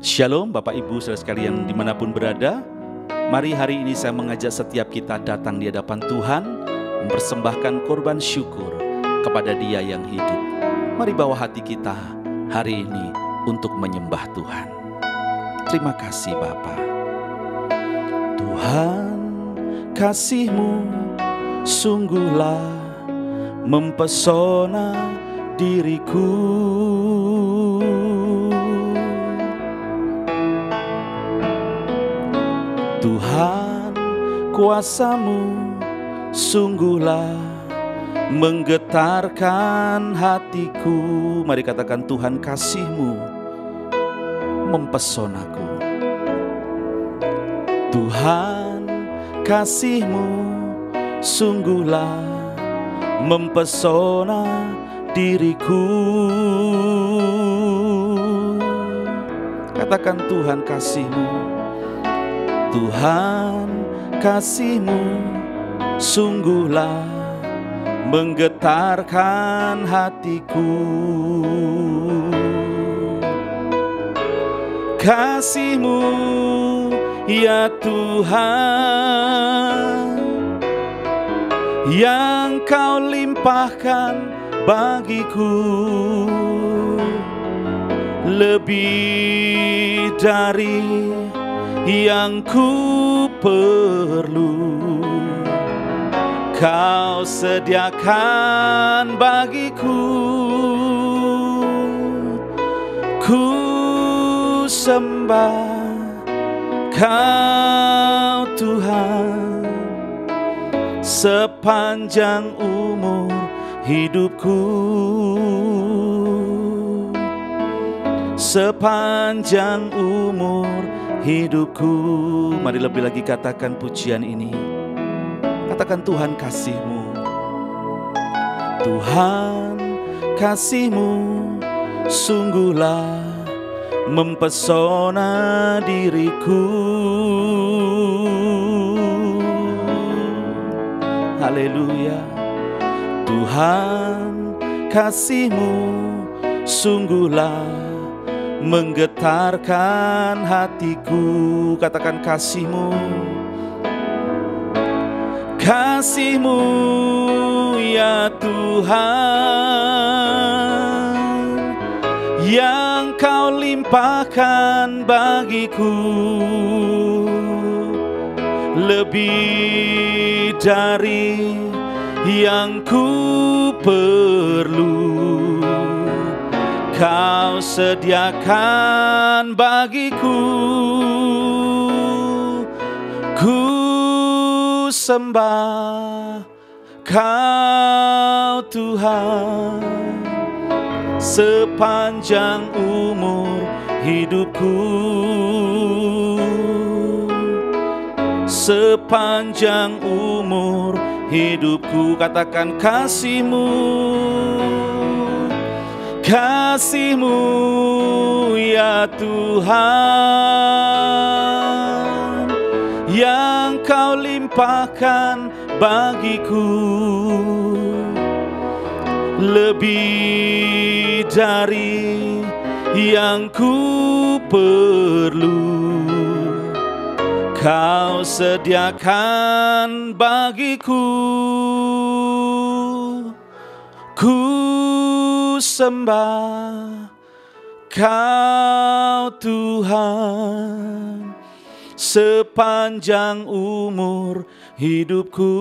Shalom Bapak Ibu saudara sekalian dimanapun berada. Mari hari ini saya mengajak setiap kita datang di hadapan Tuhan, mempersembahkan korban syukur kepada Dia yang hidup. Mari bawa hati kita hari ini untuk menyembah Tuhan. Terima kasih Bapa. Tuhan, kasih-Mu sungguhlah mempesona diriku. Tuhan, kuasa-Mu sungguhlah menggetarkan hatiku. Mari katakan, Tuhan, kasih-Mu mempesonaku. Tuhan, kasih-Mu sungguhlah mempesona diriku. Katakan, Tuhan, kasih-Mu. Tuhan, kasih-Mu sungguhlah menggetarkan hatiku. Kasih-Mu ya Tuhan, yang Kau limpahkan bagiku, lebih dari yang ku perlu. Kau sediakan bagiku. Ku sembah Kau Tuhan sepanjang umur hidupku. Sepanjang umur hidupku. Mari lebih lagi katakan pujian ini. Katakan, Tuhan, kasih-Mu. Tuhan, kasih-Mu sungguhlah mempesona diriku. Haleluya. Tuhan, kasih-Mu sungguhlah menggetarkan hatiku. Katakan, kasih-Mu. Kasih-Mu ya Tuhan, yang Kau limpahkan bagiku, lebih dari yang ku perlu. Kau sediakan bagiku. Ku sembah Kau Tuhan sepanjang umur hidupku. Sepanjang umur hidupku. Katakan, kasih-Mu. Kasih-Mu ya Tuhan, yang Kau limpahkan bagiku, lebih dari yang ku perlu. Kau sediakan bagiku. Ku sembah Kau Tuhan sepanjang umur hidupku.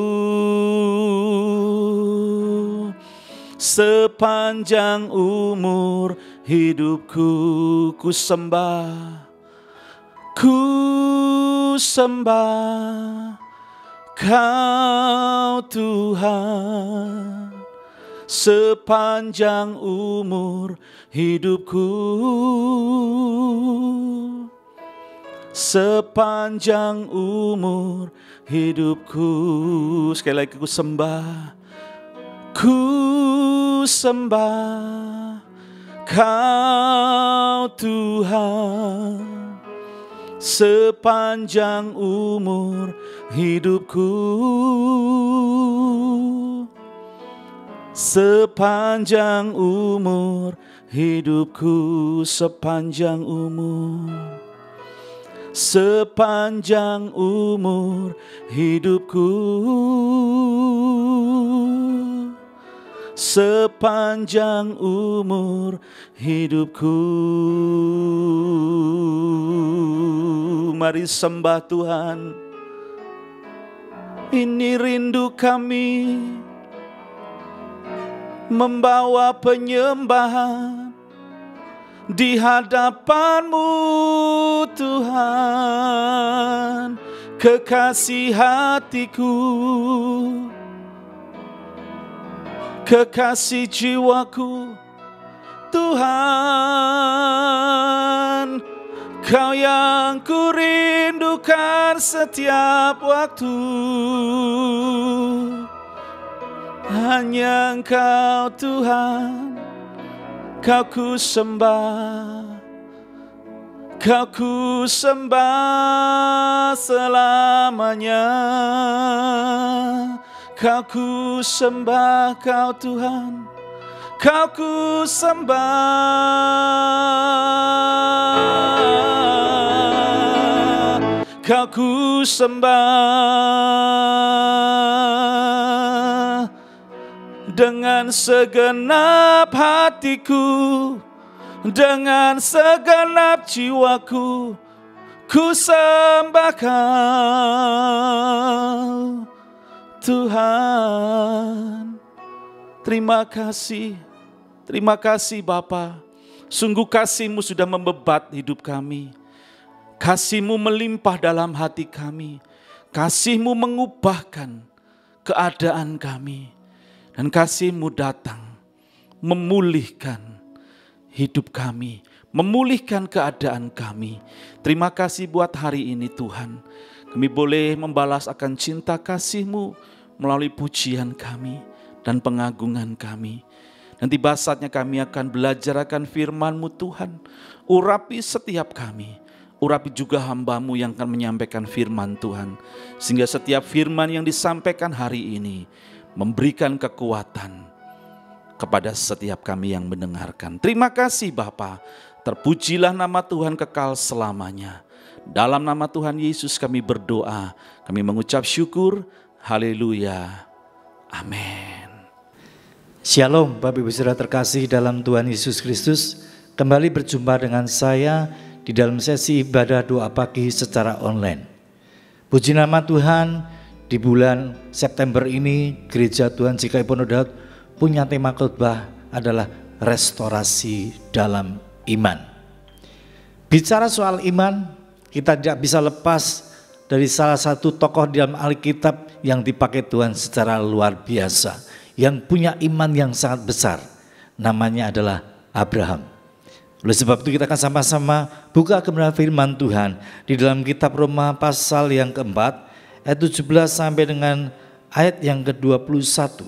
Sepanjang umur hidupku. Ku sembah Kau Tuhan sepanjang umur hidupku. Sepanjang umur hidupku. Sekali lagi, ku sembah Kau Tuhan sepanjang umur hidupku. Sepanjang umur hidupku, sepanjang umur sepanjang umur hidupku, sepanjang umur hidupku. Mari sembah Tuhan. Ini rindu kami, membawa penyembahan di hadapan-Mu Tuhan, kekasih hatiku, kekasih jiwaku. Tuhan, Kau yang ku rindukan setiap waktu. Hanya Engkau Tuhan, Kau ku sembah, Kau ku sembah selamanya. Kau ku sembah, Kau Tuhan, Kau ku sembah, Kau ku sembah dengan segenap hatiku, dengan segenap jiwaku, ku sembah Kau Tuhan. Terima kasih Bapa. Sungguh kasih-Mu sudah membebat hidup kami. Kasih-Mu melimpah dalam hati kami. Kasih-Mu mengubahkan keadaan kami. Dan kasih-Mu datang memulihkan hidup kami, memulihkan keadaan kami. Terima kasih buat hari ini Tuhan. Kami boleh membalas akan cinta kasih-Mu melalui pujian kami dan pengagungan kami. Nanti saatnya kami akan belajar akan firman-Mu Tuhan. Urapi setiap kami. Urapi juga hamba-Mu yang akan menyampaikan firman Tuhan. Sehingga setiap firman yang disampaikan hari ini memberikan kekuatan kepada setiap kami yang mendengarkan. Terima kasih Bapa. Terpujilah nama Tuhan kekal selamanya. Dalam nama Tuhan Yesus kami berdoa. Kami mengucap syukur. Haleluya. Amin. Shalom Bapak Ibu Saudara terkasih dalam Tuhan Yesus Kristus. Kembali berjumpa dengan saya di dalam sesi ibadah doa pagi secara online. Puji nama Tuhan, di bulan September ini Gereja Tuhan GKI Pondok Daud punya tema khotbah adalah restorasi dalam iman. Bicara soal iman, kita tidak bisa lepas dari salah satu tokoh di dalam Alkitab yang dipakai Tuhan secara luar biasa, yang punya iman yang sangat besar. Namanya adalah Abraham. Oleh sebab itu kita akan sama-sama buka kebenaran firman Tuhan di dalam kitab Roma pasal yang keempat ayat 17 sampai dengan ayat yang ke-21.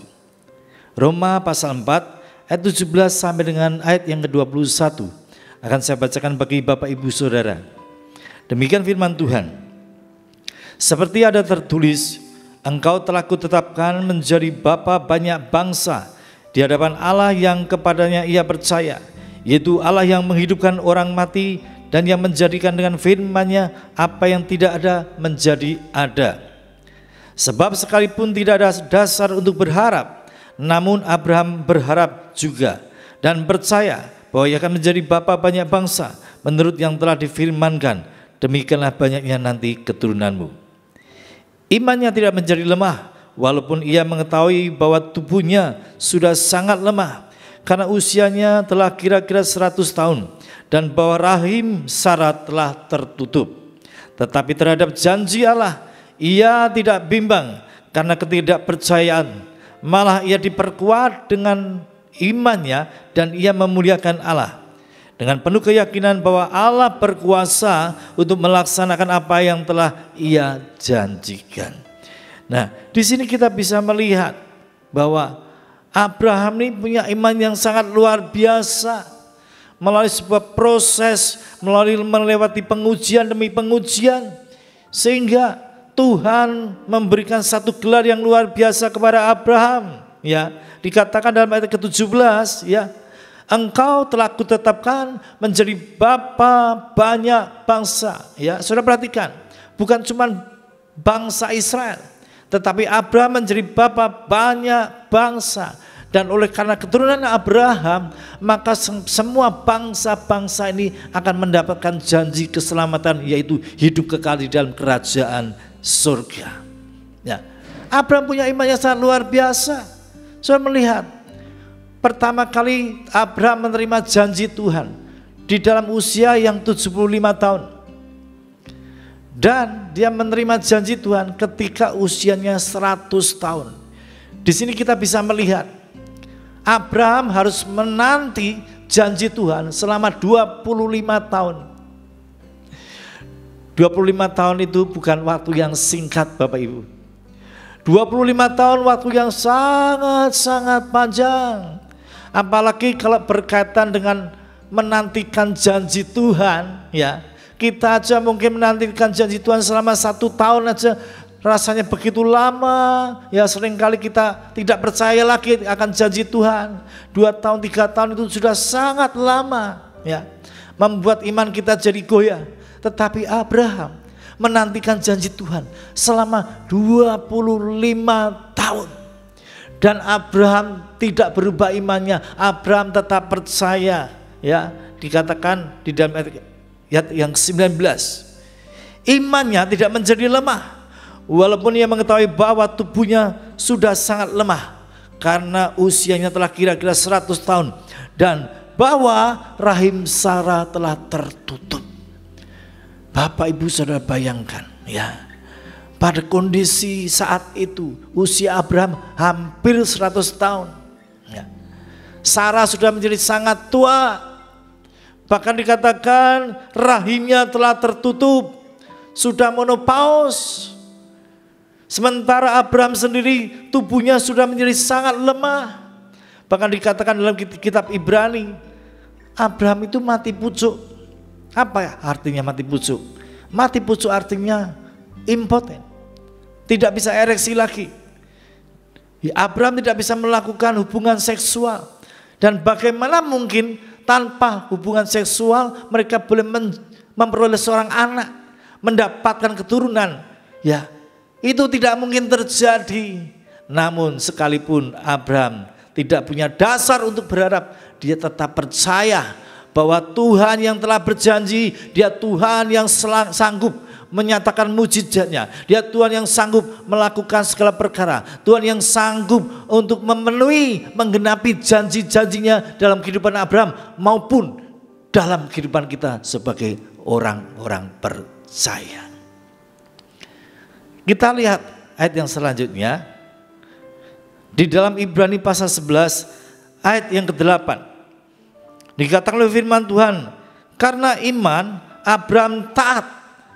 Roma pasal 4 ayat 17 sampai dengan ayat yang ke-21 akan saya bacakan bagi Bapak Ibu Saudara. Demikian firman Tuhan. Seperti ada tertulis, Engkau telah kutetapkan menjadi bapa banyak bangsa di hadapan Allah yang kepadanya ia percaya, yaitu Allah yang menghidupkan orang mati dan yang menjadikan dengan firman-Nya apa yang tidak ada menjadi ada. Sebab sekalipun tidak ada dasar untuk berharap, namun Abraham berharap juga dan percaya bahwa ia akan menjadi bapa banyak bangsa menurut yang telah difirmankan, demikianlah banyaknya nanti keturunanmu. Imannya tidak menjadi lemah, walaupun ia mengetahui bahwa tubuhnya sudah sangat lemah, karena usianya telah kira-kira 100 tahun, dan bahwa rahim Sarah telah tertutup. Tetapi terhadap janji Allah, ia tidak bimbang karena ketidakpercayaan, malah ia diperkuat dengan imannya dan ia memuliakan Allah. Dengan penuh keyakinan bahwa Allah berkuasa untuk melaksanakan apa yang telah Ia janjikan. Nah, di sini kita bisa melihat bahwa Abraham ini punya iman yang sangat luar biasa. Melalui sebuah proses, melewati pengujian demi pengujian, sehingga Tuhan memberikan satu gelar yang luar biasa kepada Abraham. Ya, dikatakan dalam ayat ke-17, ya. Engkau telah kutetapkan menjadi bapa banyak bangsa. Ya, saudara perhatikan, bukan cuma bangsa Israel, tetapi Abraham menjadi bapa banyak bangsa. Dan oleh karena keturunan Abraham, maka semua bangsa-bangsa ini akan mendapatkan janji keselamatan, yaitu hidup kekal di dalam kerajaan surga. Ya, Abraham punya iman yang sangat luar biasa. Saya melihat pertama kali Abraham menerima janji Tuhan di dalam usia yang 75 tahun. Dan dia menerima janji Tuhan ketika usianya 100 tahun. Di sini kita bisa melihat Abraham harus menanti janji Tuhan selama 25 tahun. 25 tahun itu bukan waktu yang singkat, Bapak Ibu. 25 tahun waktu yang sangat-sangat panjang. Apalagi kalau berkaitan dengan menantikan janji Tuhan, ya. Kita aja mungkin menantikan janji Tuhan selama 1 tahun aja rasanya begitu lama, ya seringkali kita tidak percaya lagi akan janji Tuhan. 2 tahun, 3 tahun itu sudah sangat lama, ya, membuat iman kita jadi goyah. Tetapi Abraham menantikan janji Tuhan selama 25 tahun. Dan Abraham tidak berubah imannya, Abraham tetap percaya, ya, dikatakan di dalam ayat yang 19, imannya tidak menjadi lemah. Walaupun ia mengetahui bahwa tubuhnya sudah sangat lemah karena usianya telah kira-kira 100 tahun dan bahwa rahim Sarah telah tertutup. Bapak Ibu saudara bayangkan, ya, pada kondisi saat itu usia Abraham hampir 100 tahun, ya. Sarah sudah menjadi sangat tua, bahkan dikatakan rahimnya telah tertutup, sudah menopause. Sementara Abraham sendiri tubuhnya sudah menjadi sangat lemah. Bahkan dikatakan dalam kitab Ibrani, Abraham itu mati pucuk. Apa ya artinya mati pucuk? Mati pucuk artinya impoten, tidak bisa ereksi lagi. Abraham tidak bisa melakukan hubungan seksual. Dan bagaimana mungkin tanpa hubungan seksual mereka boleh memperoleh seorang anak, mendapatkan keturunan? Ya, itu tidak mungkin terjadi. Namun sekalipun Abraham tidak punya dasar untuk berharap, dia tetap percaya bahwa Tuhan yang telah berjanji, dia Tuhan yang sanggup menyatakan mujizatnya, dia Tuhan yang sanggup melakukan segala perkara, Tuhan yang sanggup untuk memenuhi, menggenapi janji-janjinya dalam kehidupan Abraham maupun dalam kehidupan kita sebagai orang-orang percaya. Kita lihat ayat yang selanjutnya di dalam Ibrani pasal 11 ayat yang ke-8. Dikatakan oleh firman Tuhan, karena iman Abraham taat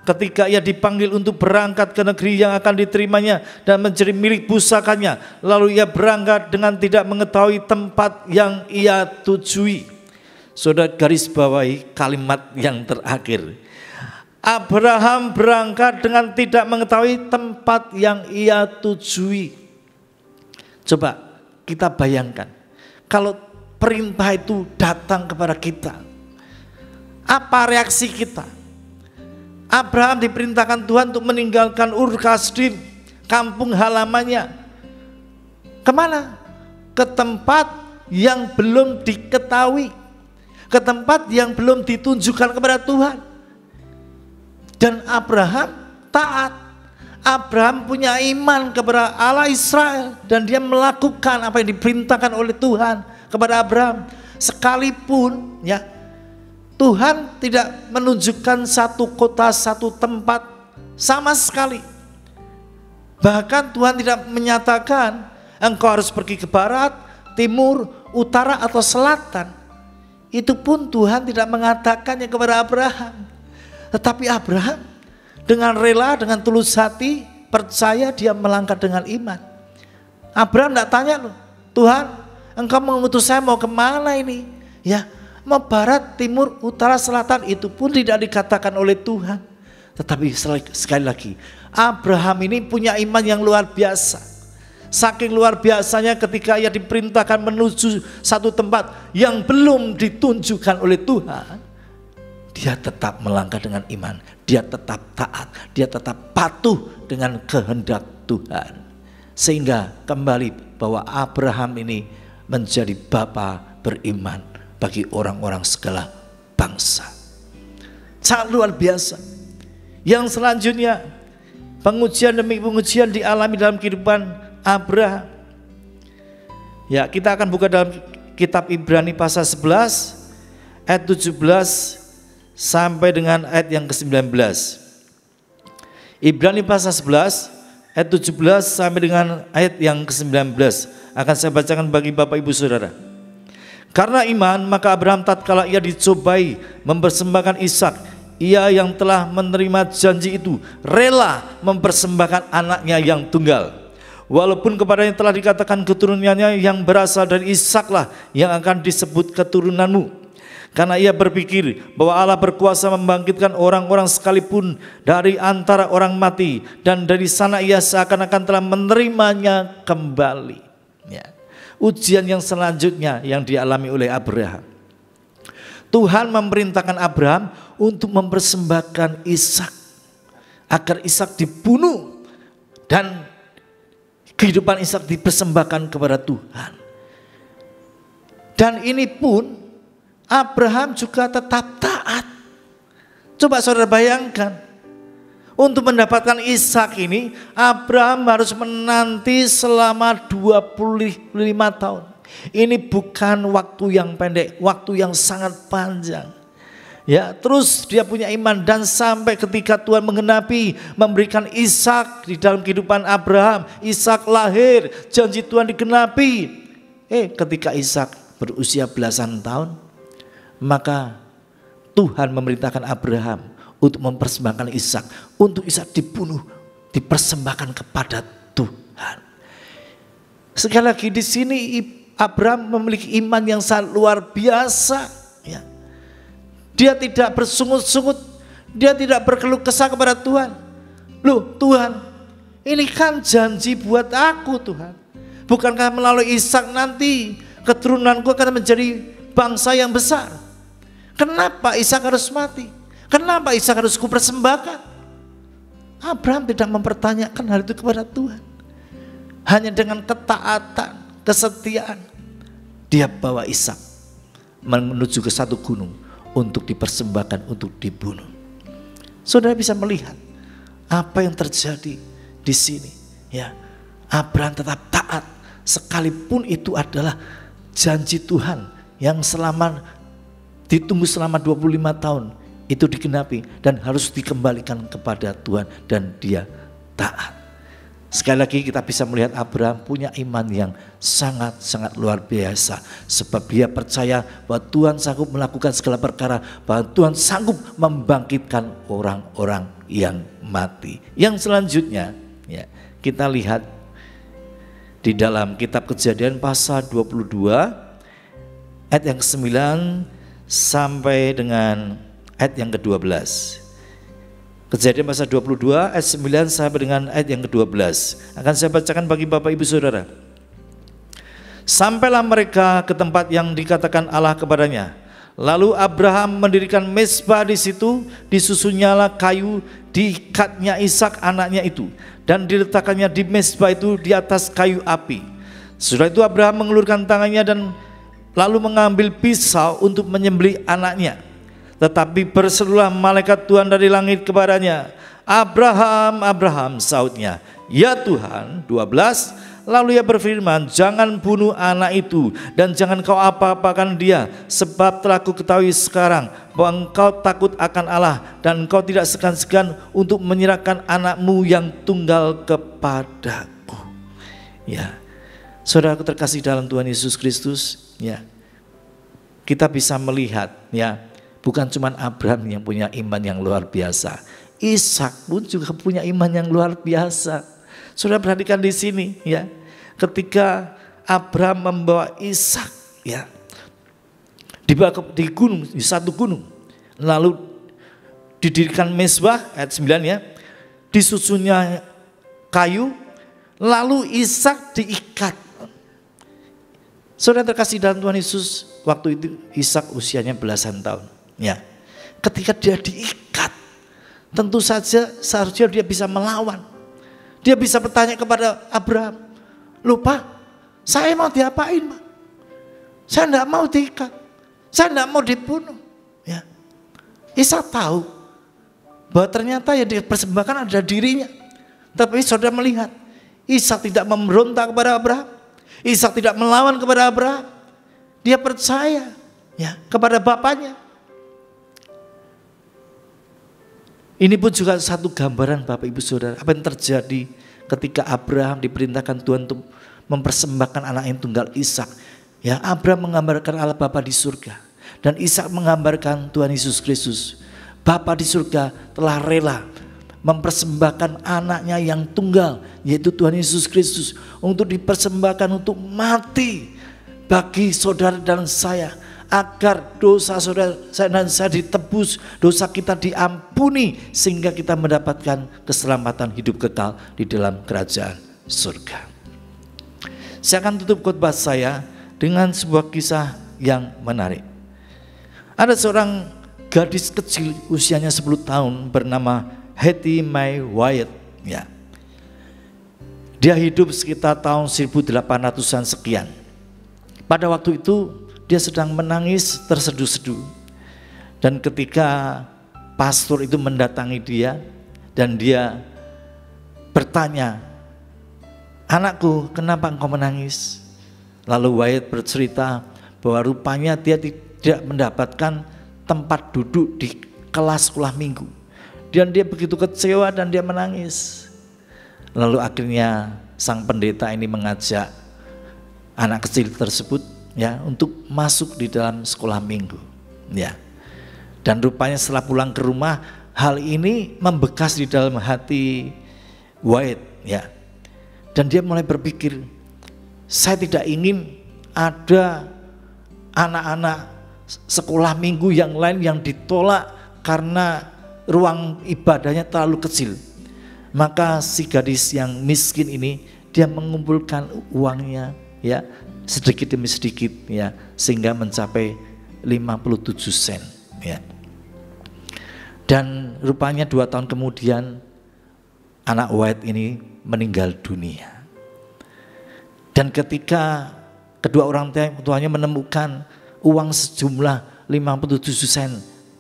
ketika ia dipanggil untuk berangkat ke negeri yang akan diterimanya dan menjadi milik pusakanya. Lalu ia berangkat dengan tidak mengetahui tempat yang ia tujui. Saudara garis bawahi kalimat yang terakhir. Abraham berangkat dengan tidak mengetahui tempat yang ia tujui. Coba kita bayangkan, kalau perintah itu datang kepada kita, apa reaksi kita? Abraham diperintahkan Tuhan untuk meninggalkan Ur Kasdim, kampung halamannya. Kemana? Ke tempat yang belum diketahui, ke tempat yang belum ditunjukkan kepada Tuhan. Dan Abraham taat. Abraham punya iman kepada Allah Israel dan dia melakukan apa yang diperintahkan oleh Tuhan kepada Abraham. Sekalipun ya Tuhan tidak menunjukkan satu kota, satu tempat sama sekali. Bahkan Tuhan tidak menyatakan engkau harus pergi ke barat, timur, utara atau selatan. Itu pun Tuhan tidak mengatakannya kepada Abraham. Tetapi Abraham dengan rela, dengan tulus hati, percaya, dia melangkah dengan iman. Abraham tidak tanya loh, Tuhan engkau mengutus saya mau kemana ini? Ya, mau barat, timur, utara, selatan, itu pun tidak dikatakan oleh Tuhan. Tetapi sekali lagi, Abraham ini punya iman yang luar biasa. Saking luar biasanya ketika ia diperintahkan menuju satu tempat yang belum ditunjukkan oleh Tuhan, dia tetap melangkah dengan iman, dia tetap taat, dia tetap patuh dengan kehendak Tuhan. Sehingga kembali bahwa Abraham ini menjadi bapa beriman bagi orang-orang segala bangsa. Sangat luar biasa. Yang selanjutnya, pengujian demi pengujian dialami dalam kehidupan Abraham. Ya, kita akan buka dalam kitab Ibrani pasal 11 ayat 17 sampai dengan ayat yang ke-19. Ibrani pasal 11 ayat 17 sampai dengan ayat yang ke-19 akan saya bacakan bagi Bapak Ibu Saudara. Karena iman maka Abraham tatkala ia dicobai mempersembahkan Ishak, ia yang telah menerima janji itu rela mempersembahkan anaknya yang tunggal. Walaupun kepadanya telah dikatakan keturunannya yang berasal dari Ishak lah yang akan disebut keturunanmu. Karena ia berpikir bahwa Allah berkuasa membangkitkan orang-orang sekalipun dari antara orang mati, dan dari sana ia seakan-akan telah menerimanya kembali. Ya. Ujian yang selanjutnya yang dialami oleh Abraham. Tuhan memerintahkan Abraham untuk mempersembahkan Ishak, agar Ishak dibunuh dan kehidupan Ishak dipersembahkan kepada Tuhan. Dan ini pun Abraham juga tetap taat. Coba saudara bayangkan, untuk mendapatkan Ishak ini Abraham harus menanti selama 25 tahun. Ini bukan waktu yang pendek, waktu yang sangat panjang. Ya, terus dia punya iman dan sampai ketika Tuhan menggenapi memberikan Ishak di dalam kehidupan Abraham, Ishak lahir, janji Tuhan digenapi. Ketika Ishak berusia belasan tahun, maka Tuhan memerintahkan Abraham untuk mempersembahkan Ishak, untuk Ishak dibunuh, dipersembahkan kepada Tuhan. Sekali lagi di sini Abraham memiliki iman yang sangat luar biasa. Ya. Dia tidak bersungut-sungut, dia tidak berkeluh kesah kepada Tuhan. Loh Tuhan, ini kan janji buat aku Tuhan. Bukankah melalui Ishak nanti keturunanku akan menjadi bangsa yang besar? Kenapa Ishak harus mati? Kenapa Ishak harus kupersembahkan? Abraham tidak mempertanyakan hal itu kepada Tuhan. Hanya dengan ketaatan, kesetiaan, dia bawa Ishak menuju ke satu gunung untuk dipersembahkan, untuk dibunuh. Saudara bisa melihat apa yang terjadi di sini. Ya, Abraham tetap taat sekalipun itu adalah janji Tuhan yang ditunggu selama 25 tahun itu digenapi dan harus dikembalikan kepada Tuhan, dan dia taat. Sekali lagi kita bisa melihat Abraham punya iman yang sangat-sangat luar biasa, sebab dia percaya bahwa Tuhan sanggup melakukan segala perkara, bahwa Tuhan sanggup membangkitkan orang-orang yang mati. Yang selanjutnya ya, kita lihat di dalam kitab Kejadian pasal 22 ayat yang ke-9 sampai dengan ayat yang ke-12. Kejadian pasal 22 ayat 9 sampai dengan ayat yang ke-12. Akan saya bacakan bagi Bapak Ibu Saudara. Sampailah mereka ke tempat yang dikatakan Allah kepadanya. Lalu Abraham mendirikan mezbah di situ, disusunnya kayu, diikatnya Ishak anaknya itu, dan diletakkannya di mezbah itu di atas kayu api. Setelah itu Abraham mengulurkan tangannya dan lalu mengambil pisau untuk menyembelih anaknya. Tetapi berserulah malaikat Tuhan dari langit kepadanya, Abraham, Abraham, sautnya, ya Tuhan. 12. Lalu ia berfirman, jangan bunuh anak itu dan jangan kau apa-apakan dia, sebab telah ku ketahui sekarang bahwa engkau takut akan Allah dan engkau tidak segan-segan untuk menyerahkan anakmu yang tunggal kepadaku. Ya, saudaraku terkasih dalam Tuhan Yesus Kristus, ya, kita bisa melihat ya, bukan cuma Abraham yang punya iman yang luar biasa, Ishak pun juga punya iman yang luar biasa. Saudara perhatikan di sini ya, ketika Abraham membawa Ishak ya di gunung, di satu gunung, lalu didirikan mezbah ayat 9 ya, disusunnya kayu, Lalu Ishak diikat. Saudara terkasih dalam Tuhan Yesus, waktu itu Ishak usianya belasan tahun. Ya, ketika dia diikat, tentu saja seharusnya dia bisa melawan. Dia bisa bertanya kepada Abraham, "Loh Pak, saya mau diapain Pak? Saya tidak mau diikat, saya tidak mau dibunuh." Ya, Ishak tahu bahwa ternyata yang dipersembahkan adalah dirinya. Tapi saudara melihat, Ishak tidak memberontak kepada Abraham. Ishak tidak melawan kepada Abraham. Dia percaya ya kepada bapaknya. Ini pun juga satu gambaran Bapak Ibu Saudara, apa yang terjadi ketika Abraham diperintahkan Tuhan untuk mempersembahkan anak yang tunggal Ishak. Ya, Abraham menggambarkan Allah Bapa di surga, dan Ishak menggambarkan Tuhan Yesus Kristus. Bapa di surga telah rela mempersembahkan anaknya yang tunggal, yaitu Tuhan Yesus Kristus, untuk dipersembahkan untuk mati bagi saudara dan saya, agar dosa saudara dan saya ditebus, dosa kita diampuni, sehingga kita mendapatkan keselamatan hidup kekal di dalam kerajaan surga. Saya akan tutup khotbah saya dengan sebuah kisah yang menarik. Ada seorang gadis kecil usianya 10 tahun bernama Hattie Mae Wyatt. Ya. Dia hidup sekitar tahun 1800-an sekian. Pada waktu itu dia sedang menangis terseduh-seduh. Dan ketika pastor itu mendatangi dia dan dia bertanya, "Anakku, kenapa engkau menangis?" Lalu Wyatt bercerita bahwa rupanya dia tidak mendapatkan tempat duduk di kelas sekolah minggu. Dan dia begitu kecewa dan dia menangis. Lalu akhirnya sang pendeta ini mengajak anak kecil tersebut ya untuk masuk di dalam sekolah minggu. Ya. Dan rupanya setelah pulang ke rumah, hal ini membekas di dalam hati Wyatt ya. Dan dia mulai berpikir, saya tidak ingin ada anak-anak sekolah minggu yang lain yang ditolak karena ruang ibadahnya terlalu kecil. Maka si gadis yang miskin ini dia mengumpulkan uangnya ya sedikit demi sedikit ya sehingga mencapai 57 sen ya. Dan rupanya 2 tahun kemudian anak Wyatt ini meninggal dunia. Dan ketika kedua orang tuanya menemukan uang sejumlah 57 sen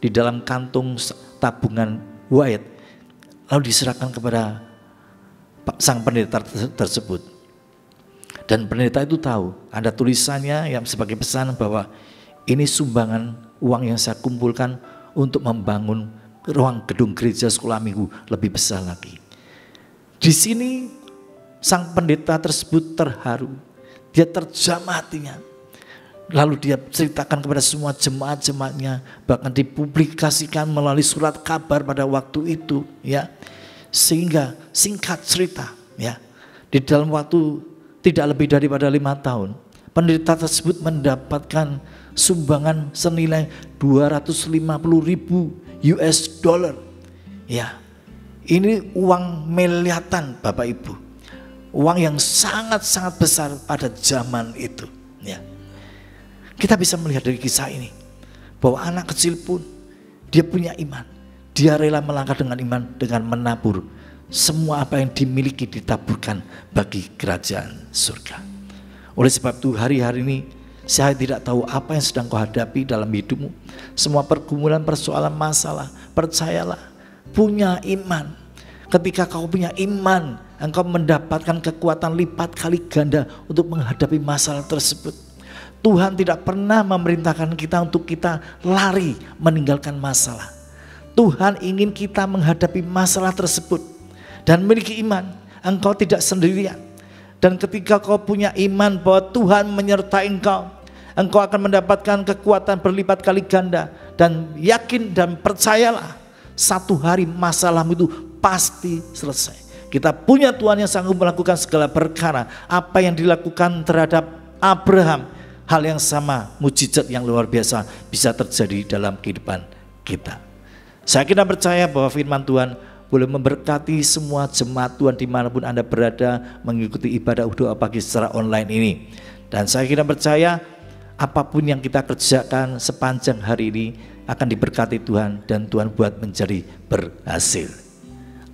di dalam kantung tabungan Wyatt, lalu diserahkan kepada sang pendeta tersebut. Dan pendeta itu tahu, ada tulisannya yang sebagai pesan bahwa ini sumbangan uang yang saya kumpulkan untuk membangun ruang gedung gereja sekolah minggu lebih besar lagi. Di sini sang pendeta tersebut terharu, dia terjamah hatinya. Lalu dia ceritakan kepada semua jemaat-jemaatnya, bahkan dipublikasikan melalui surat kabar pada waktu itu ya. Sehingga singkat cerita ya, di dalam waktu tidak lebih daripada 5 tahun, pendeta tersebut mendapatkan sumbangan senilai 250.000 US dollar. Ya. Ini uang miliaran Bapak Ibu. Uang yang sangat-sangat besar pada zaman itu ya. Kita bisa melihat dari kisah ini bahwa anak kecil pun dia punya iman. Dia rela melangkah dengan iman dengan menabur semua apa yang dimiliki, ditaburkan bagi kerajaan surga. Oleh sebab itu hari-hari ini saya tidak tahu apa yang sedang kau hadapi dalam hidupmu. Semua pergumulan, persoalan, masalah, percayalah, punya iman. Ketika kau punya iman, engkau mendapatkan kekuatan lipat kali ganda untuk menghadapi masalah tersebut. Tuhan tidak pernah memerintahkan kita untuk kita lari meninggalkan masalah. Tuhan ingin kita menghadapi masalah tersebut dan memiliki iman. Engkau tidak sendirian. Dan ketika kau punya iman bahwa Tuhan menyertai engkau, engkau akan mendapatkan kekuatan berlipat kali ganda. Dan yakin dan percayalah, satu hari masalahmu itu pasti selesai. Kita punya Tuhan yang sanggup melakukan segala perkara. Apa yang dilakukan terhadap Abraham, hal yang sama, mujizat yang luar biasa bisa terjadi dalam kehidupan kita. Saya kira percaya bahwa firman Tuhan boleh memberkati semua jemaat Tuhan dimanapun Anda berada mengikuti ibadah doa pagi secara online ini. Dan saya kira percaya apapun yang kita kerjakan sepanjang hari ini akan diberkati Tuhan dan Tuhan buat menjadi berhasil.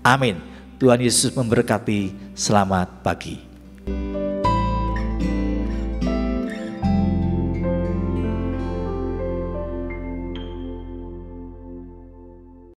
Amin. Tuhan Yesus memberkati. Selamat pagi.